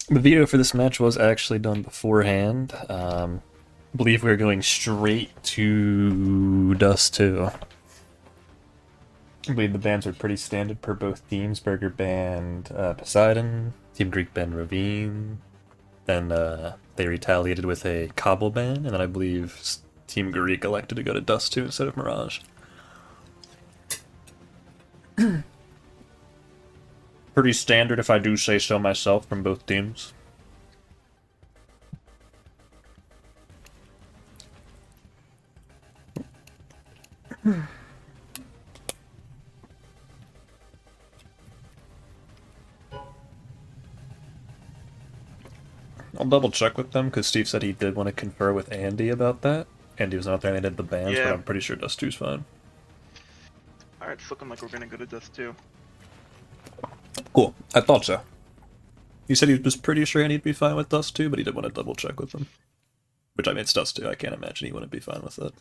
The video for this match was actually done beforehand. I believe we were going straight to Dust 2. I believe the bans are pretty standard per both teams. Burger banned Poseidon, Team Greek banned Ravine, then they retaliated with a Cobble ban, and then I believe Team Greek elected to go to Dust 2 instead of Mirage. Pretty standard if I do say so myself from both teams. I'll double check with them because Steve said he did want to confer with Andy about that. Andy was not there and they did the bans, Yeah. but I'm pretty sure Dust 2's fine. Alright, it's looking like we're gonna go to Dust 2. Cool. I thought so. He said he was pretty sure Andy'd be fine with Dust 2, but he did want to double check with them. Which I mean, it's Dust 2. I can't imagine he wouldn't be fine with it.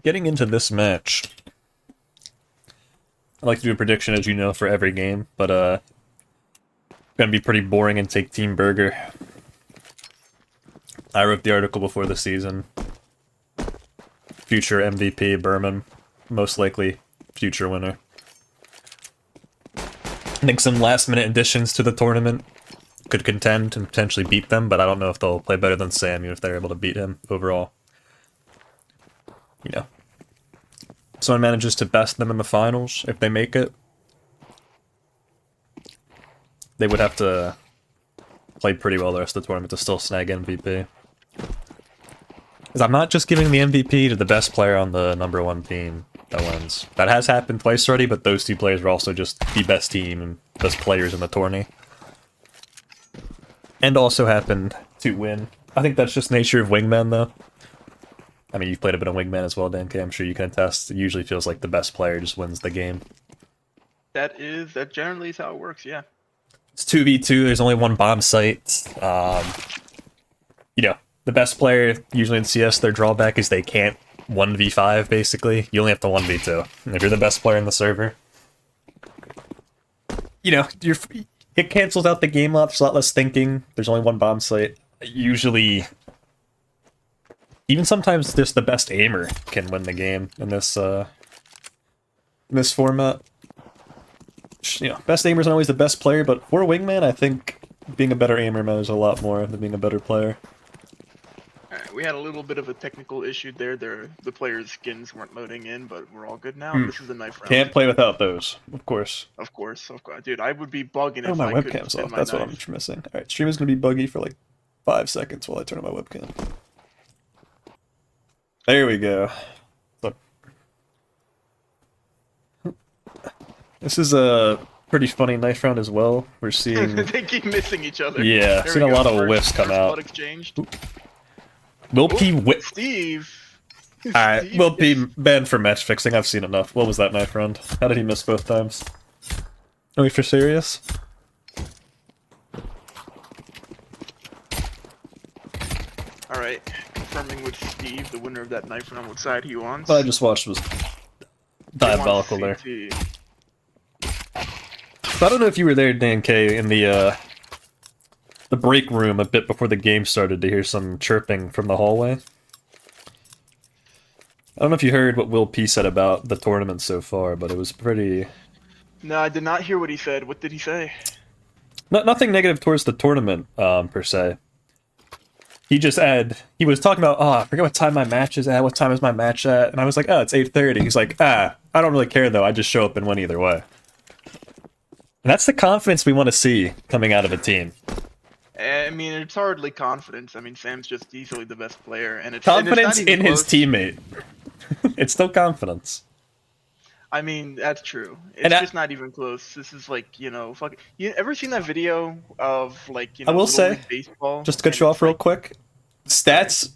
Getting into this match, I like to do a prediction, as you know, for every game, but gonna be pretty boring and take Team Burger. I wrote the article before the season. Future MVP Berman, most likely future winner. I think some last-minute additions to the tournament could contend and potentially beat them, but I don't know if they'll play better than Sam, even if they're able to beat him overall. You know, someone manages to best them in the finals, if they make it, they would have to play pretty well the rest of the tournament to still snag MVP. Because I'm not just giving the MVP to the best player on the #1 team that wins. That has happened twice already, but those two players were also just the best team and best players in the tourney. And also happened to win. I think that's just nature of Wingman, though. I mean, you've played a bit of Wingman as well, Dan K. I'm sure you can attest. It usually feels like the best player just wins the game. That generally is how it works, yeah. It's 2v2, there's only one bomb site. You know, the best player, usually in CS, their drawback is they can't 1v5, basically. You only have to 1v2. And if you're the best player in the server, you know, it cancels out the game a lot, there's a lot less thinking. There's only one bomb site. Usually, even sometimes just the best aimer can win the game in this format. You know, best aimer isn't always the best player, but for Wingman, I think being a better aimer matters a lot more than being a better player. Alright, we had a little bit of a technical issue there. The players' skins weren't loading in, but we're all good now. This is a knife round. Can't play without those, of course. Of course. Dude, I would be bugging Oh, if my I couldn't webcam's spin off. my That's what knife. I'm missing. Alright, stream is gonna be buggy for like 5 seconds while I turn on my webcam. There we go. Look. This is a pretty funny knife round as well. We're seeing... They keep missing each other. Yeah, There seen we a go. lot of First- whiffs come first out. blood exchanged. Will P whip. Steve. Alright, Steve Will P is- banned for match fixing. I've seen enough. What was that knife round? How did he miss both times? Are we for serious? Alright, confirming with Steve, the winner of that knife round, what side he wants. What I just watched was He diabolical there. wants CT. So I don't know if you were there, Dan K, in the break room a bit before the game started to hear some chirping from the hallway. I don't know if you heard what Will P said about the tournament so far, but it was pretty... No, I did not hear what he said. What did he say? Nothing negative towards the tournament, per se. He just he was talking about, I forget what time my match is at, what time is my match at, and I was like, it's 8:30. He's like, I don't really care though, I just show up and win either way. And that's the confidence we want to see coming out of a team. I mean, it's hardly confidence. I mean, Sam's just easily the best player, and it's Confidence and it's not in even his close. teammate. It's still confidence. I mean, that's true. It's And just not even close. This is like, you ever seen that video of like, I will Little say, League baseball? just to cut And you it's off real like- quick, stats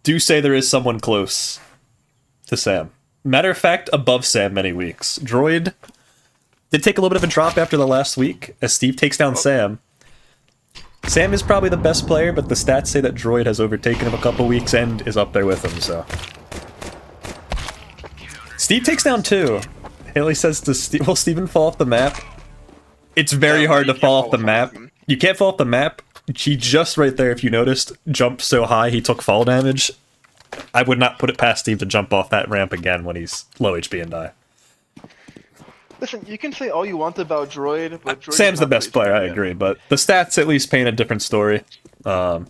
do say there is someone close to Sam. Matter of fact, above Sam many weeks. Droid did take a little bit of a drop after the last week, as Steve takes down Sam. Sam is probably the best player, but the stats say that Droid has overtaken him a couple weeks and is up there with him, so... Steve takes down 2. Haley says to Steve, will Steven fall off the map? It's very hard to fall off the map. You can't fall off the map. He just right there, if you noticed, jumped so high he took fall damage. I would not put it past Steve to jump off that ramp again when he's low HP and die. Listen, you can say all you want about Droid, but Droid Sam's the best player, I agree, but the stats at least paint a different story. I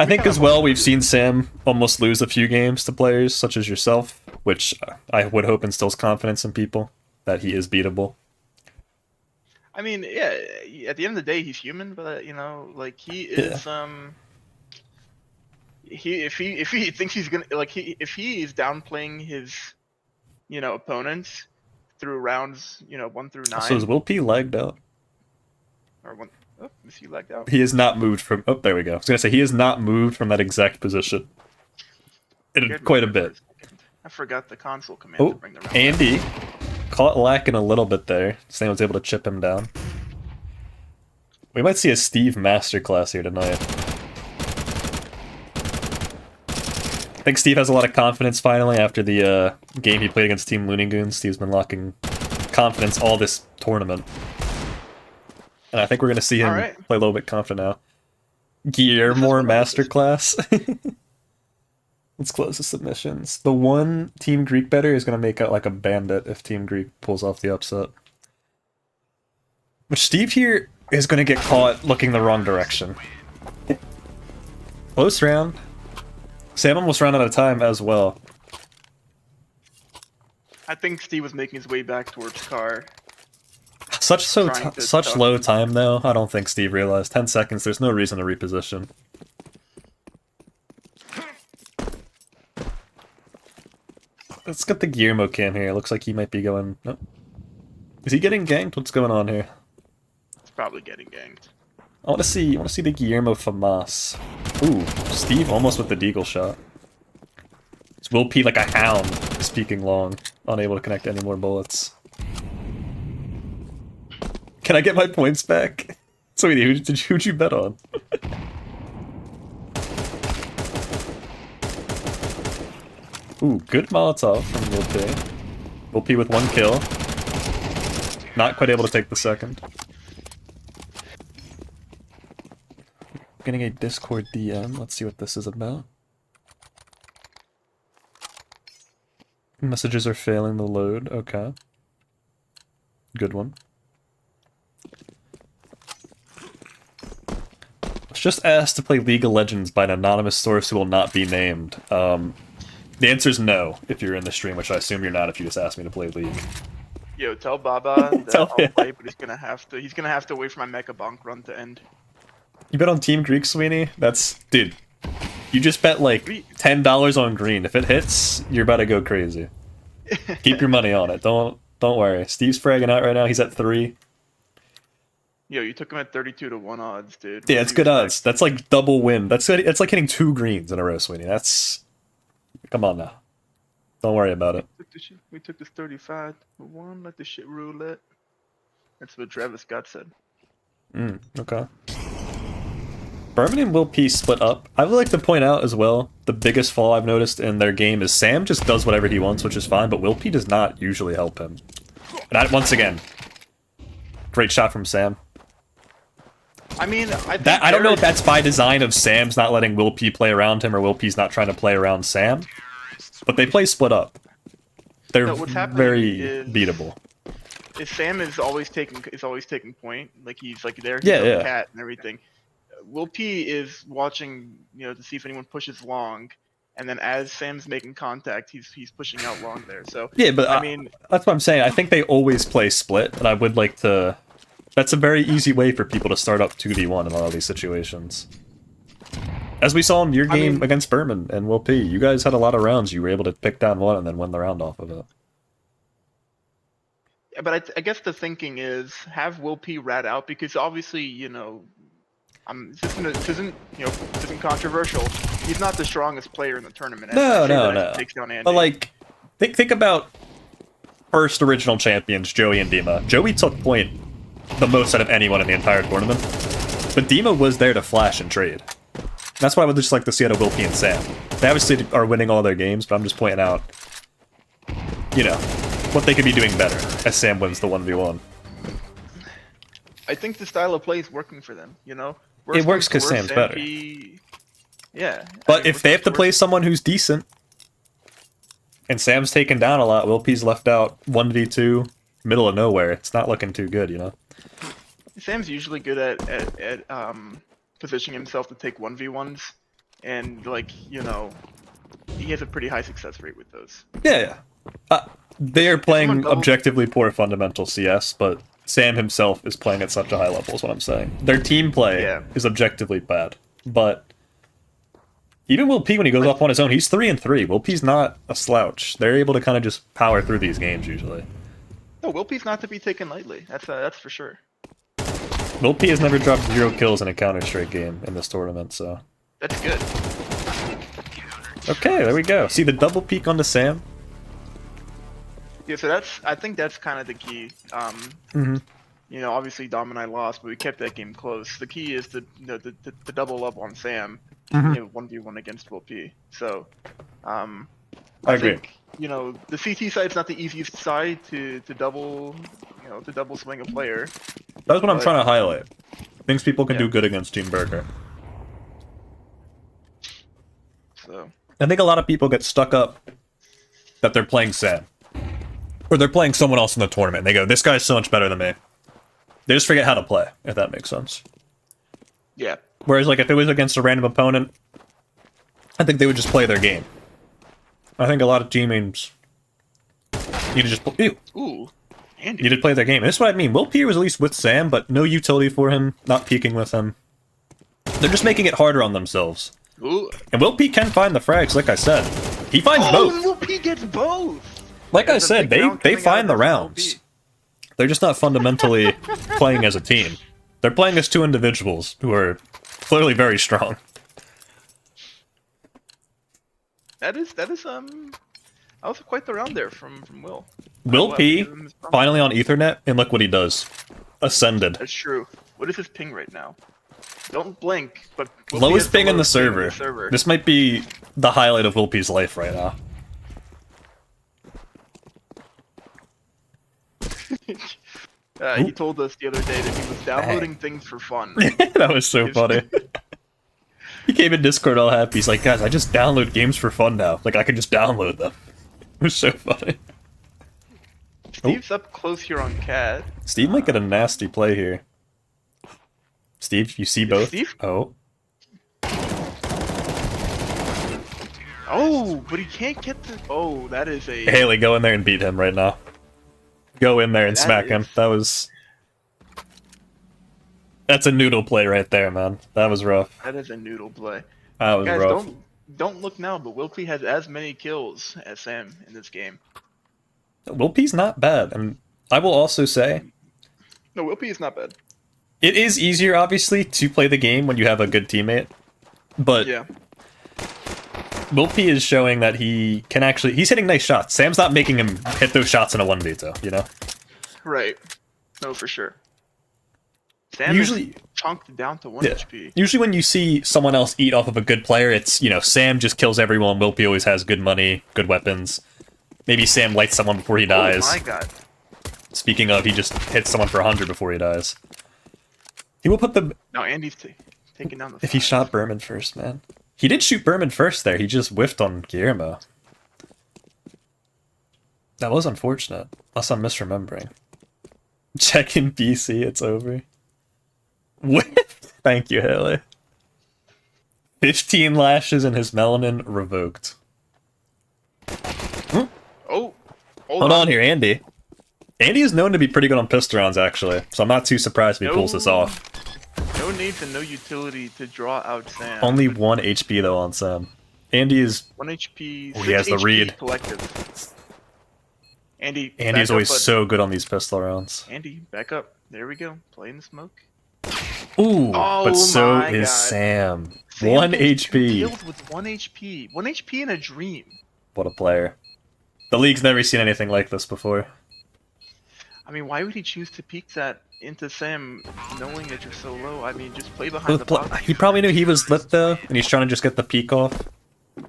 think as well we've seen Sam almost lose a few games to players such as yourself, which I would hope instills confidence in people that he is beatable. I mean, yeah, at the end of the day, he's human, but you know, like he is, if he thinks he's gonna, like if he is downplaying his, you know, opponents through rounds, you know, 1 through 9. So is Will P lagged out? Or one, oh, is he lagged out? He is not moved from. Oh, there we go. I was gonna say he is not moved from that exact position. Quite a bit. I forgot the console command to bring the round Andy caught lacking a little bit there. Sam was able to chip him down. We might see a Steve masterclass here tonight. I think Steve has a lot of confidence finally after the game he played against Team Looney Goons. Steve's been locking confidence all this tournament. And I think we're going to see him play a little bit confident now. Guillermo masterclass. Let's close the submissions. The one Team Greek better is going to make out like a bandit if Team Greek pulls off the upset. Which Steve here is going to get caught looking the wrong direction. Close round. Sam almost ran out of time as well. I think Steve was making his way back towards car. Such low time though. I don't think Steve realized. 10 seconds. There's no reason to reposition. Let's get the Guillermo cam here. Looks like he might be going. Oh. Is he getting ganked? What's going on here? It's probably getting ganked. I want to see the Guillermo Famas. Ooh, Steve almost with the deagle shot. It's Will P like a hound, speaking long, unable to connect any more bullets. Can I get my points back? Sweetie, who'd you bet on? Ooh, good Molotov from Will P. Will P with 1 kill. Not quite able to take the second. Getting a Discord DM. Let's see what this is about. Messages are failing the load. Okay. Good one. Was just asked to play League of Legends by an anonymous source who will not be named. The answer is no, if you're in the stream, which I assume you're not if you just asked me to play League. Yo, tell Baba that I'll play, but he's gonna have to wait for my Mecha Bonk run to end. You bet on Team Greek, Sweeney? That's... Dude, you just bet like $10 on green. If it hits, you're about to go crazy. Keep your money on it. Don't worry. Steve's fragging out right now. He's at 3. Yo, you took him at 32-1 odds, dude. Yeah, it's good odds. That's like double win. That's like hitting 2 greens in a row, Sweeney. That's... Come on now. Don't worry about it. We took this 35-1, like the shit roulette. That's what Travis Scott said. Okay. Berman and Will P split up. I would like to point out as well, the biggest flaw I've noticed in their game is Sam just does whatever he wants, which is fine, but Will P does not usually help him. And once again, great shot from Sam. I mean, I don't know if that's by design of Sam's not letting Will P play around him or Will P's not trying to play around Sam, but they play split up. They're very beatable. Sam is always taking point, like he's like there, cat and everything. Will P is watching, you know, to see if anyone pushes long, and then as Sam's making contact, he's pushing out long there. So yeah, but I mean, that's what I'm saying. I think they always play split, and I would like to. That's a very easy way for people to start up 2v1 in all of these situations. As we saw in your game against Berman and Will P, you guys had a lot of rounds you were able to pick down one and then win the round off of it. Yeah, but I guess the thinking is have Will P rat out, because obviously, you know, this isn't controversial. He's not the strongest player in the tournament. No. But like, think about first original champions, Joey and Dima. Joey took point the most out of anyone in the entire tournament, but Dima was there to flash and trade. That's what I would just like to see out of Will P and Sam. They obviously are winning all their games, but I'm just pointing out, you know, what they could be doing better as Sam wins the 1v1. I think the style of play is working for them, you know? It works because Sam's better. Yeah. But if they have to play someone who's decent, and Sam's taken down a lot, Will P's left out 1v2, middle of nowhere. It's not looking too good, you know? Sam's usually good at positioning himself to take 1v1s, and, like, you know, he has a pretty high success rate with those. Yeah. They are playing objectively poor fundamental CS, but Sam himself is playing at such a high level is what I'm saying. Their team play is objectively bad, but even Will P, when he goes off on his own, he's 3-3. Will P's not a slouch. They're able to kind of just power through these games usually. No, Will P's not to be taken lightly. That's for sure. Will P has never dropped 0 kills in a Counter-Strike game in this tournament, so... That's good. Okay, there we go. See the double peek onto Sam? Yeah, so I think that's kind of the key. You know, obviously Dom and I lost, but we kept that game close. The key is to double up on Sam, you know, 1v1 against Will P. So, I agree. Think, you know, the CT side's not the easiest side to double, you know, to double swing a player. That's what I'm trying to highlight. Things people can do good against Team Burger. So I think a lot of people get stuck up that they're playing Sam. Or they're playing someone else in the tournament, and they go, this guy's so much better than me. They just forget how to play, if that makes sense. Yeah. Whereas, like, if it was against a random opponent, I think they would just play their game. I think a lot of teammates need to just play. Ooh. Andy. Need to play their game. And this is what I mean. Will P was at least with Sam, but no utility for him, not peeking with him. They're just making it harder on themselves. Ooh. And Will P can find the frags, like I said. He finds both. Will P gets both! Like I said, they find the rounds. They're just not fundamentally playing as a team. They're playing as two individuals who are clearly very strong. That was quite the round there from Will. Will P finally on Ethernet, and look what he does. Ascended. That's true. What is his ping right now? Don't blink, but lowest ping in the server. This might be the highlight of Will P's life right now. He told us the other day that he was downloading things for fun. That was so funny. He came in Discord all happy. He's like, guys, I just download games for fun now. Like, I can just download them. It was so funny. Steve's up close here on Cat. Steve might get a nasty play here. Steve, you see both? Steve? Oh. Oh, but he can't get the... Oh, that is a... Haley, go in there and beat him right now. Go in there and smack him. That was... That's a noodle play right there, man. That was rough. That is a noodle play. That was rough. Don't look now, but Will P has as many kills as Sam in this game. Will P's not bad, and I will also say... No, Will P is not bad. It is easier, obviously, to play the game when you have a good teammate, but... Yeah. Will P is showing that he can actually... He's hitting nice shots. Sam's not making him hit those shots in a 1v2, you know? Right. No, for sure. Sam usually is chunked down to 1 HP. Usually when you see someone else eat off of a good player, it's, you know, Sam just kills everyone, Will P always has good money, good weapons. Maybe Sam lights someone before he dies. Oh my god. Speaking of, he just hits someone for 100 before he dies. He will put the... No, Andy's taking down the... If he shot Berman first, man. He did shoot Berman first there, he just whiffed on Guillermo. That was unfortunate, unless I'm misremembering. Check in PC, it's over. Whiffed! Thank you, Haley. 15 lashes and his melanin revoked. Oh! Hold on here, Andy. Andy is known to be pretty good on pistol rounds, actually, so I'm not too surprised if he pulls this off. No need and no utility to draw out Sam. Only 1 HP, though, on Sam. Andy is... 1 HP, he has the read. Collective. Andy is always so good on these pistol rounds. Andy, back up. There we go. Play in the smoke. Ooh, but so is Sam. 1 HP. Kills with 1 HP. 1 HP in a dream. What a player. The league's never seen anything like this before. I mean, why would he choose to peek that into Sam, knowing that you're so low? I mean, just play behind the box. He probably knew he was lit, though, and he's trying to just get the peek off. I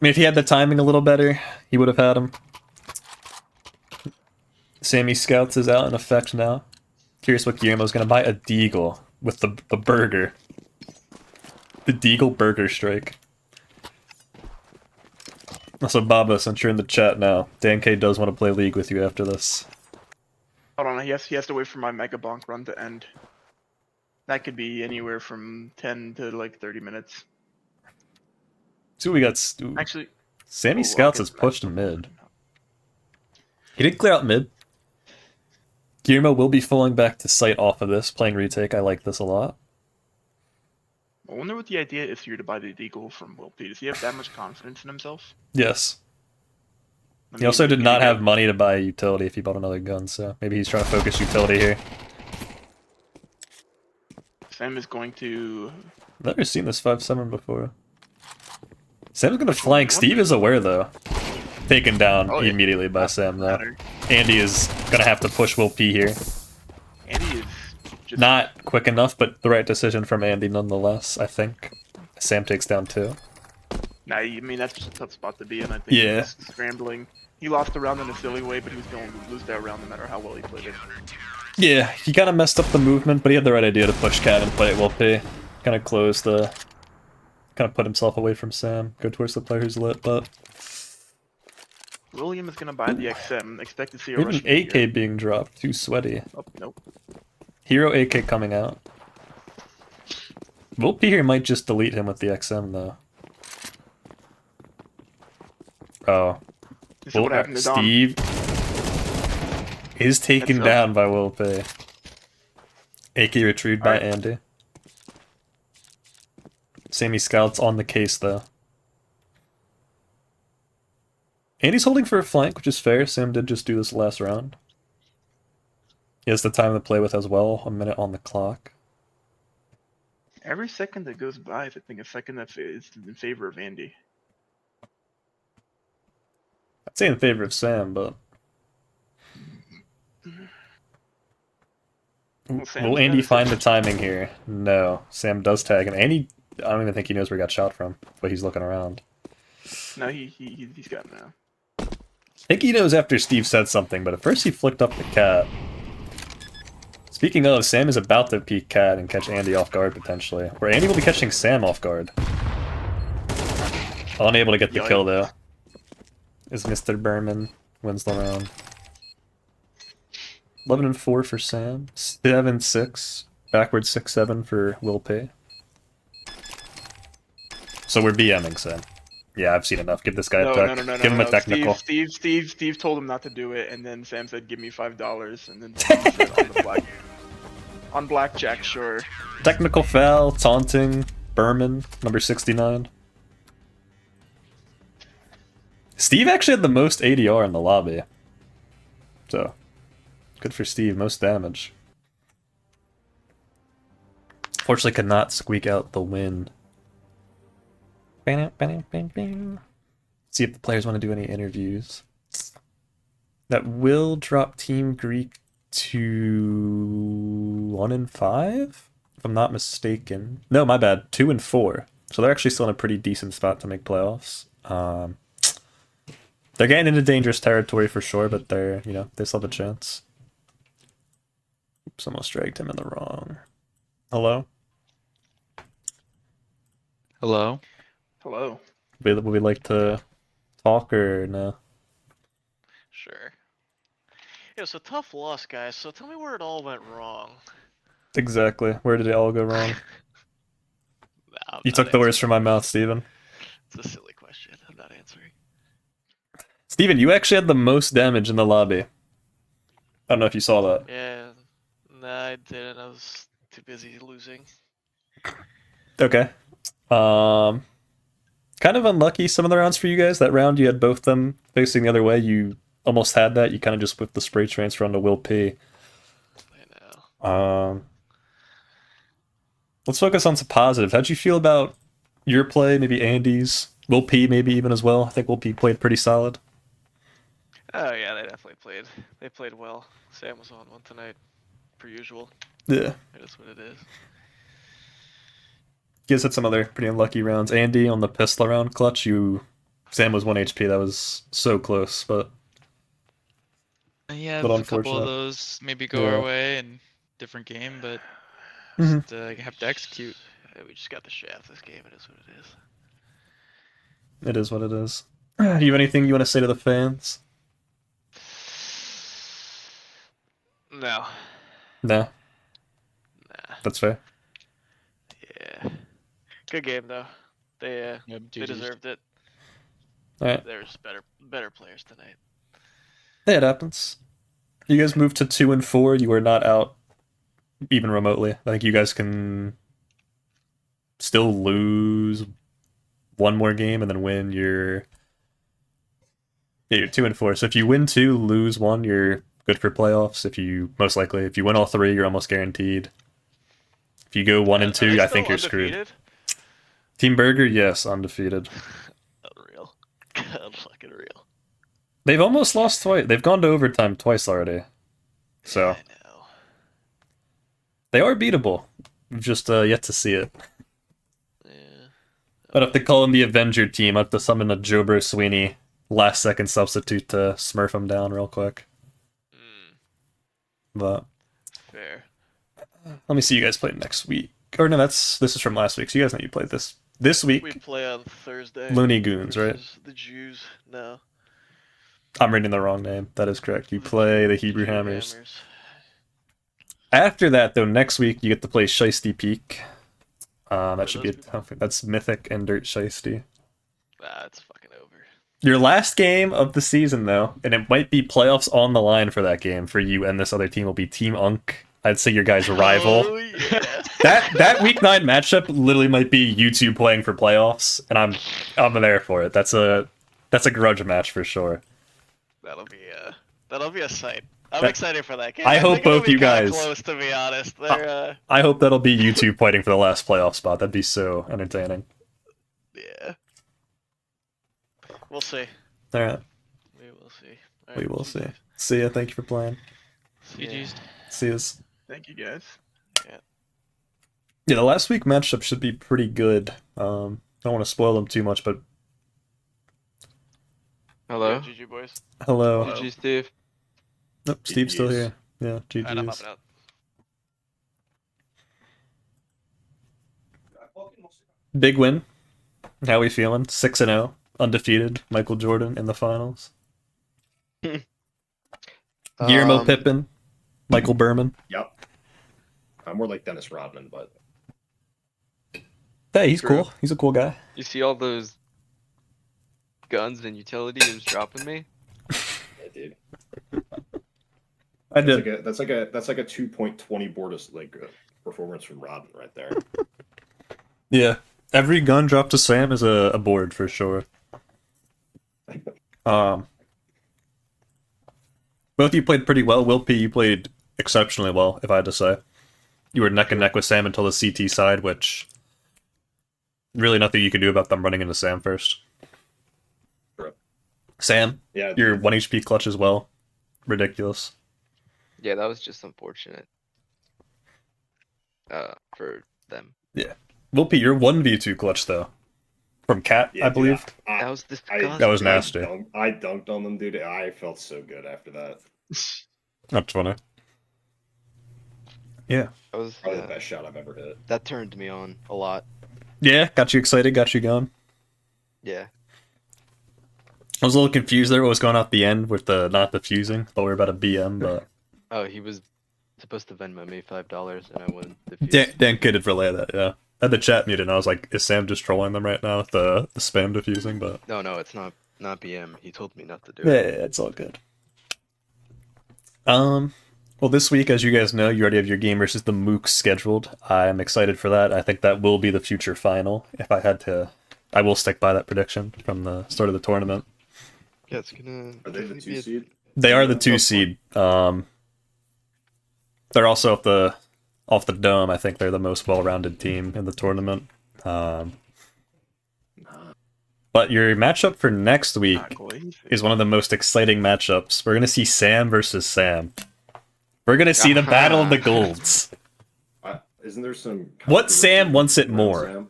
mean, if he had the timing a little better, he would have had him. Sammy Scouts is out in effect now. Curious what Guillermo's gonna buy. A Deagle with the burger. The Deagle Burger Strike. Also, Baba, since you're in the chat now, Dan K does want to play League with you after this. Hold on, he has to wait for my Mega Bonk run to end. That could be anywhere from 10 to like 30 minutes. See what we got. Actually, Sammy Scouts has pushed mid. He did clear out mid. Guillermo will be falling back to sight off of this, playing retake. I like this a lot. I wonder what the idea is here to buy the Deagle from Will P. Does he have that much confidence in himself? Yes. He also did not have money to buy a utility if he bought another gun, so maybe he's trying to focus utility here. Sam is going to... I've never seen this 5-7 before. Sam's going to flank. Steve is aware, though. Taken down immediately by Sam, though. Andy is going to have to push Will P here. Andy is just... Not quick enough, but the right decision from Andy nonetheless, I think. Sam takes down 2. Nah, I mean, that's just a tough spot to be in, I think. Yeah. Scrambling. He lost the round in a silly way, but he was going to lose that round no matter how well he played it. Yeah, he kind of messed up the movement, but he had the right idea to push Cat and play it Will P. Kind of close the... Kind of put himself away from Sam. Go towards the player who's lit, but... William is going to buy the XM. Expect to see a even rush. AK being dropped. Too sweaty. Oh, nope. Hero AK coming out. Will P here might just delete him with the XM, though. Oh. So what happened to Dom? Steve is taken down by Will P. AK retrieved by Andy. Sammy Scouts on the case, though. Andy's holding for a flank, which is fair. Sam did just do this last round. He has the time to play with as well. 1 minute on the clock. Every second that goes by, I think a second that is in favor of Andy. I'd say in favor of Sam, but... Will Andy find the timing here? No. Sam does tag him. Andy, I don't even think he knows where he got shot from, but he's looking around. No, he's got him now. I think he knows after Steve said something, but at first he flicked up the cat. Speaking of, Sam is about to peek Cat and catch Andy off guard, potentially. Or Andy will be catching Sam off guard. Unable to get the kill, though. Is Mr. Berman. Wins the round. 11-4 for Sam. 7-6. Backwards 6-7 for Will P. So we're BMing Sam. Yeah, I've seen enough. Give this guy a tech. No, Give him a technical. Steve told him not to do it, and then Sam said, "Give me $5," and then Steve said, on blackjack, sure. Technical foul, taunting, Berman, number 69. Steve actually had the most ADR in the lobby. So, good for Steve, most damage. Fortunately could not squeak out the win. See if the players want to do any interviews. That will drop Team Greek to 1-5, if I'm not mistaken. No, my bad, 2-4. So they're actually still in a pretty decent spot to make playoffs. They're getting into dangerous territory for sure, but they're, you know, they still have a chance. Oops, almost dragged him in the wrong. Hello? Hello? Hello. Would we like to talk or no? Sure. Yeah, so tough loss, guys. So tell me where it all went wrong. Exactly. Where did it all go wrong? Nah, you took the words from my mouth, Steven. It's a silly question. I'm not answering. Steven, you actually had the most damage in the lobby. I don't know if you saw that. Yeah. Nah, I didn't. I was too busy losing. Okay. Kind of unlucky some of the rounds for you guys. That round you had both them facing the other way. You almost had that. You kind of just whipped the spray transfer onto Will P. I know. Let's focus on some positive. How'd you feel about your play? Maybe Andy's? Will P maybe even as well? I think Will P played pretty solid. Oh yeah, they definitely played. They played well. Sam was on one tonight, per usual. Yeah. It is what it is. You guys had some other pretty unlucky rounds. Andy on the pistol round clutch, Sam was 1 HP. That was so close, but Yeah, But a couple of unfortunate. those maybe go Yeah. our way and different game, but Mhm. just have to execute. Yeah, we just got the shaft this game. It is what it is. It is what it is. Do you have anything you want to say to the fans? No. No, Nah. that's fair. Yeah. Good game though. They Yep, they GG's. deserved it. All right. There's better players tonight. Yeah, it happens. You guys moved to 2 and 4. You are not out even remotely. I think you guys can still lose one more game and then win. You're 2 and 4. So if you win 2, lose 1, you're good for playoffs. If you win all 3, you're almost guaranteed. If you go 1 and 2, I think you're screwed. Team Burger, yes, undefeated. Unreal. Fucking real. They've almost lost twice. They've gone to overtime twice already. So Yeah, I know. they are beatable. We've just yet to see it. Yeah. I'd have to call in the Avenger team. I'd have to summon a Jobro Sweeney last second substitute to smurf him down real quick. But Fair. let me see you guys play next week. Or no, this is from last week. So you guys know you played this week. We play on Thursday. Looney Goons, right? The Jews. No. I'm reading the wrong name. That is correct. You play the Hebrew Jew Hammers. After that, though, next week you get to play Shiesty Peak. That should be that's Mythic and Dirt Shiesty. It's fucking over. Your last game of the season, though, and it might be playoffs on the line for that game for you and this other team will be Team Unk. I'd say your guys' rival. Oh, yeah. That week 9 matchup literally might be you two playing for playoffs, and I'm there for it. That's a grudge match for sure. That'll be a sight. I'm excited for that game. I hope think it'll both be you kinda guys. Close, to be honest. They're I hope that'll be you two fighting for the last playoff spot. That'd be so entertaining. yeah. We'll see. All right, We will see. we will see. See ya. Thank you for playing. GG's. See yas. Thank you guys. Yeah, the last week matchup should be pretty good. I don't want to spoil them too much, but Hello. GG boys. hello. GG, Steve. Nope, Steve's still here. Yeah, Alright, I'm GG's. hopping out. Big win. How we feeling? 6-0, undefeated. Michael Jordan in the finals. Guillermo Pippen, Michael Berman. Yep. I'm more like Dennis Rodman, but Hey, he's True. cool. He's a cool guy. You see all those guns and utility he was dropping me? yeah, dude. I That's did. like a 2.20 board performance from Rodman right there. Yeah. Every gun drop to Sam is a board for sure. Both of you played pretty well. Will P, you played exceptionally well, if I had to say. You were neck and neck with Sam until the CT side, which really nothing you could do about them running into Sam first. True. Sam, Yeah, your 1 HP clutch as well. Ridiculous. Yeah, that was just unfortunate. For them. Will P, your 1v2 clutch though. From Cat, yeah, I believe. Dude, That was disgusting. That was nasty. I dunked on them, dude. I felt so good after that. That's funny. Yeah. That was Probably the best shot I've ever hit. that turned me on a lot. Yeah, got you excited, got you going. Yeah. I was a little confused there what was going on at the end with the not defusing. Thought we were about a BM, but Oh, he was supposed to Venmo me $5 and I wouldn't defuse. Dan could relay that, yeah. I had the chat muted and I was like, is Sam just trolling them right now with the spam diffusing? But No, it's not BM. He told me not to do yeah, it. it's all good. Well, this week, as you guys know, you already have your game versus the Mooks scheduled. I'm excited for that. I think that will be the future final. If I had to, I will stick by that prediction from the start of the tournament. Yeah, it's gonna. Are they the be 2 seed? They are the 2 seed. They're also off the dome. I think they're the most well-rounded team in the tournament. But your matchup for next week is one of the most exciting matchups. We're gonna see Sam versus Sam. We're gonna see the battle of the golds. Isn't there some? What Sam wants it around more?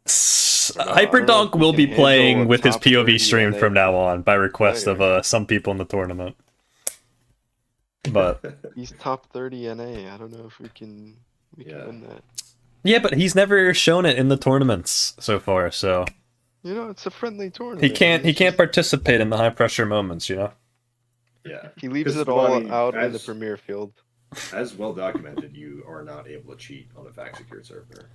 Sam? Hyperdonk will be Handle playing a with his top 30 POV stream and from they- now on by request of some people in the tournament. But He's top 30 NA. I don't know if we can Yeah. win that. yeah, but he's never shown it in the tournaments so far, so You know, it's a friendly tournament. he can't He's just- participate in the high pressure moments, you know. Yeah. He leaves 'Cause, it well, all I mean, out in the as- premier field. As well documented, you are not able to cheat on a fact secured server.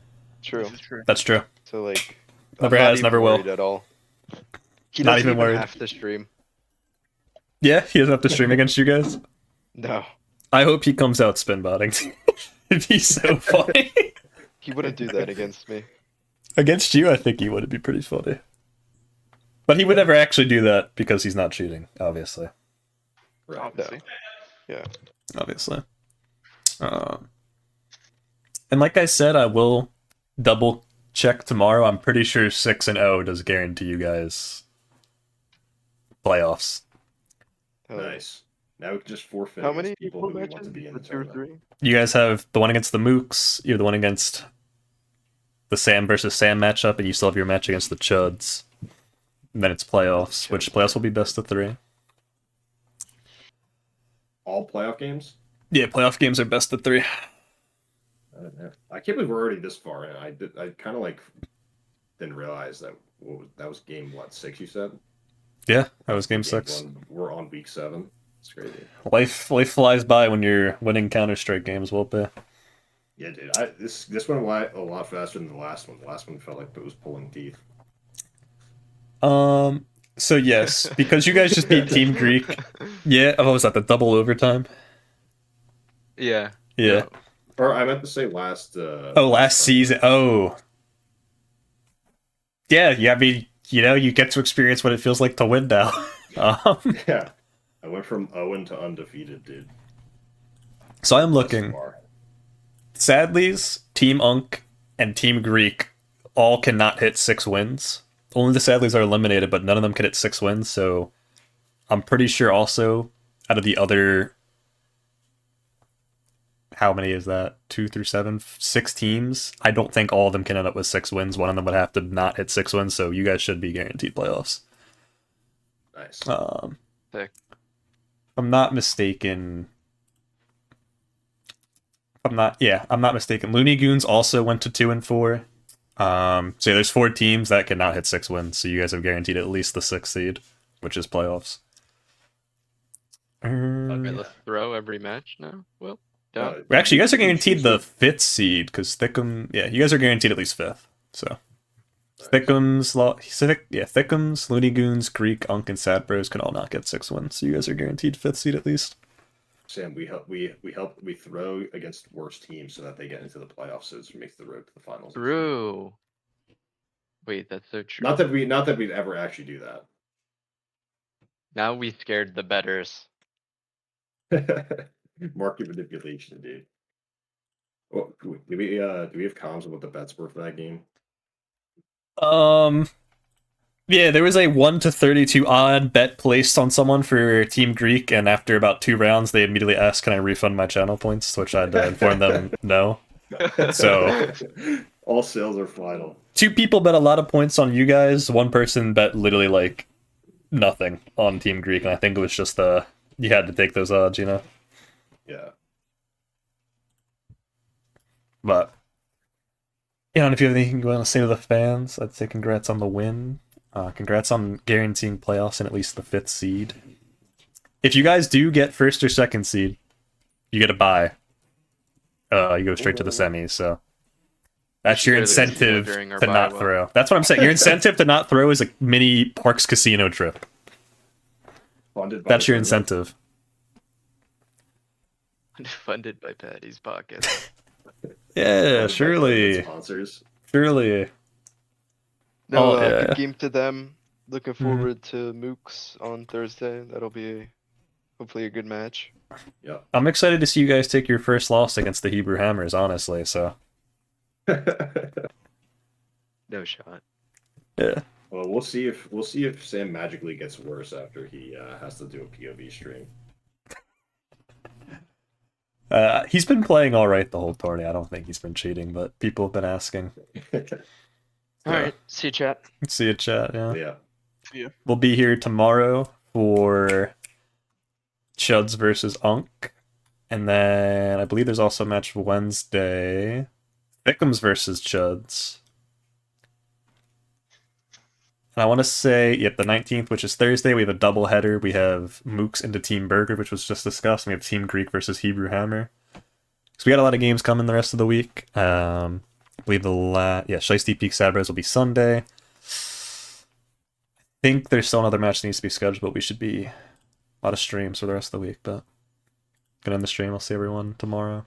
True. This is true. That's true. So like, Never I'm not has, even never will. worried at all. He Not doesn't even worried. have to stream. Yeah, he doesn't have to stream against you guys. No, I hope he comes out spin botting. It'd be so funny. he wouldn't do that against me. Against you, I think he would be pretty funny. But he would never actually do that because he's not cheating, obviously. Right. Obviously. Obviously. And like I said, I will double check tomorrow. I'm pretty sure 6-0 does guarantee you guys playoffs. Hell yeah. Nice. Now we can just forfeit How against many people people who we want matches? to be in The the 2 or tournament. 3? You guys have the one against the Mooks, you have the one against the Sam versus Sam matchup, and you still have your match against the Chuds. And then it's playoffs, which playoffs will be best of 3. All playoff games? Yeah, playoff games are best of 3. I can't believe we're already this far in. I kind of like didn't realize that that was game 6 you said? Yeah, that was game 6. 1, we're on week 7. It's crazy. Life flies by when you're winning Counter-Strike games, won't it? Yeah, dude. This went a lot faster than the last one. The last one felt like it was pulling teeth. So yes, because you guys just beat Team Greek. Yeah, what was that, the double overtime? Yeah. Yeah. Or I meant to say last. Last season. Oh. Yeah, I mean, you know, you get to experience what it feels like to win now. Yeah, I went from 0 to undefeated, dude. So I'm Thus looking. far. Sadly's, Team Unk, and Team Greek all cannot hit 6 wins. Only the Sadleys are eliminated, but none of them can hit 6 wins, so I'm pretty sure also out of the other, how many is that? 2 through 7? 6 teams. I don't think all of them can end up with 6 wins. One of them would have to not hit 6 wins, so you guys should be guaranteed playoffs. Nice. Sick. If I'm not mistaken. I'm not mistaken. Looney Goons also went to 2 and 4. So yeah, there's 4 teams that cannot hit 6 wins, so you guys have guaranteed at least the 6th seed, which is playoffs. Okay, let's throw every match now. Well, done. Actually, you guys are guaranteed the 5th seed because Thickum. Yeah, you guys are guaranteed at least 5th. So Thickums, Looney Goons, Greek, Unk, and Sad Bros can all not get 6 wins, so you guys are guaranteed 5th seed at least. Sam, we throw against worse teams so that they get into the playoffs, so it makes the road to the finals. True. Wait, that's so true. Not that we'd ever actually do Now we scared the betters. that. Market manipulation, dude. Well, do we have comms on what the bets were for that game? Yeah, there was a 1 to 32 odd bet placed on someone for Team Greek, and after about 2 rounds, they immediately asked, "Can I refund my channel points?" To which I'd inform them no. So all sales are final. 2 people bet a lot of points on you guys. 1 person bet literally like nothing on Team Greek, and I think it was just you had to take those odds, you know. Yeah. But yeah, and if you have anything you want to say to the fans, I'd say congrats on the win. Congrats on guaranteeing playoffs in at least the 5th seed. If you guys do get 1st or 2nd seed, you get a bye. You go straight to the semis, so that's your incentive to not throw. That's what I'm saying. Your incentive to not throw is a mini Parks Casino trip. That's your incentive. Funded by Patty's pocket. Yeah, surely. Sponsors. Surely. No, yeah. good game to them. Looking forward to Mooks on Thursday. That'll be hopefully a good match. Yeah. I'm excited to see you guys take your first loss against the Hebrew Hammers, honestly, so. No shot. Yeah. Well, we'll see if Sam magically gets worse after he has to do a POV stream. He's been playing all right the whole tourney. I don't think he's been cheating, but people have been asking. All right, see you, chat. See you, chat. Yeah. Yeah. See ya. We'll be here tomorrow for Chuds versus Unk, And then I believe there's also a match Wednesday. Thickums versus Chuds. And I want to say, yep, the 19th, which is Thursday, we have a double header. We have Mooks into Team Burger, which was just discussed. And we have Team Greek versus Hebrew Hammer. So we got a lot of games coming the rest of the week. I believe Shiesty Peak Sabres will be Sunday. I think there's still another match that needs to be scheduled, but we should be a lot of streams for the rest of the week. But gonna end the stream. I'll see everyone tomorrow.